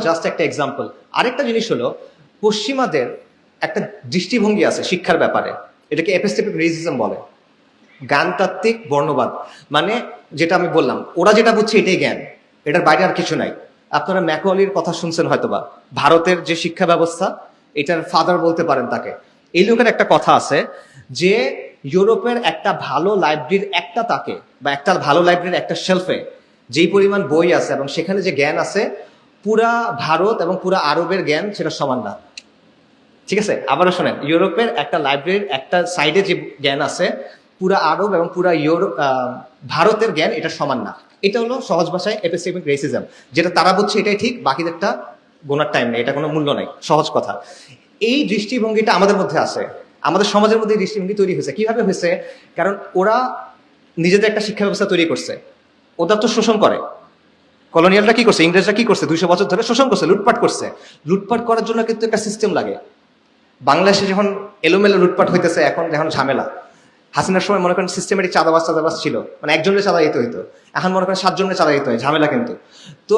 Just একটা example. আরেকটা জিনিস হলো, পশ্চিমাদের একটা দৃষ্টিভঙ্গি আছে শিক্ষার ব্যাপারে, এটাকে এপিস্টেমিক রেসিজম বলে, জ্ঞানতাত্ত্বিক বর্ণবাদ। মানে যেটা আমি বললাম, ওরা যেটা বুঝছে এটাই জ্ঞান, এটার বাইরে আর কিছু নাই। আপনারা ম্যাকঅলির কথা শুনছেন হয়তোবা, ভারতের যে শিক্ষা ব্যবস্থা, এটার ফাদার বলতে পারেন তাকে। এই লোকের একটা কথা আছে যে ইউরোপের একটা ভালো লাইব্রেরির একটা তাকে বা একটা ভালো লাইব্রেরির একটা শেলফে যেই পরিমাণ বই আছে এবং সেখানে যে জ্ঞান আছে, পুরা ভারত এবং পুরা আরবের জ্ঞান সেটা সমান না। ঠিক আছে, আবারও শোনেন, ইউরোপের একটা লাইব্রেরির একটা সাইডে যে জ্ঞান আছে, পুরা আরব এবং পুরা ভারতের জ্ঞান এটা সমান না। এটা হলো সহজ ভাষায় এপিস্টেমিক রেসিজম, যেটা তারা বুঝছে এটাই ঠিক, বাকিদেরটা গোনার টাইম নেই, এটা কোনো মূল্য নাই, সহজ কথা। এই দৃষ্টিভঙ্গিটা আমাদের মধ্যে আছে, আমাদের সমাজের মধ্যে এই দৃষ্টিভঙ্গি তৈরি হয়েছে। কিভাবে হয়েছে? কারণ ওরা নিজেদের একটা শিক্ষা ব্যবস্থা তৈরি করছে, ওটা তো শোষণ করে। কলোনিয়ালরা কি করছে, ইংরেজরা কি করছে, 200 বছর ধরে শোষণ করছে, লুটপাট করছে। লুটপাট করার জন্য কিন্তু একটা সিস্টেম লাগে। বাংলাদেশে যখন এলোমেলো লুটপাট হইতেছে, এখন যখন ঝামেলা, হাসিনার সময় মনে করেন সিস্টেমেটিক চাঁদাবাজ ছিল, মানে একজনের চাঁদা দিতে হইতো, এখন মনে করেন 7 জনের চাঁদা দিতে হয়, ঝামেলা কিন্তু। তো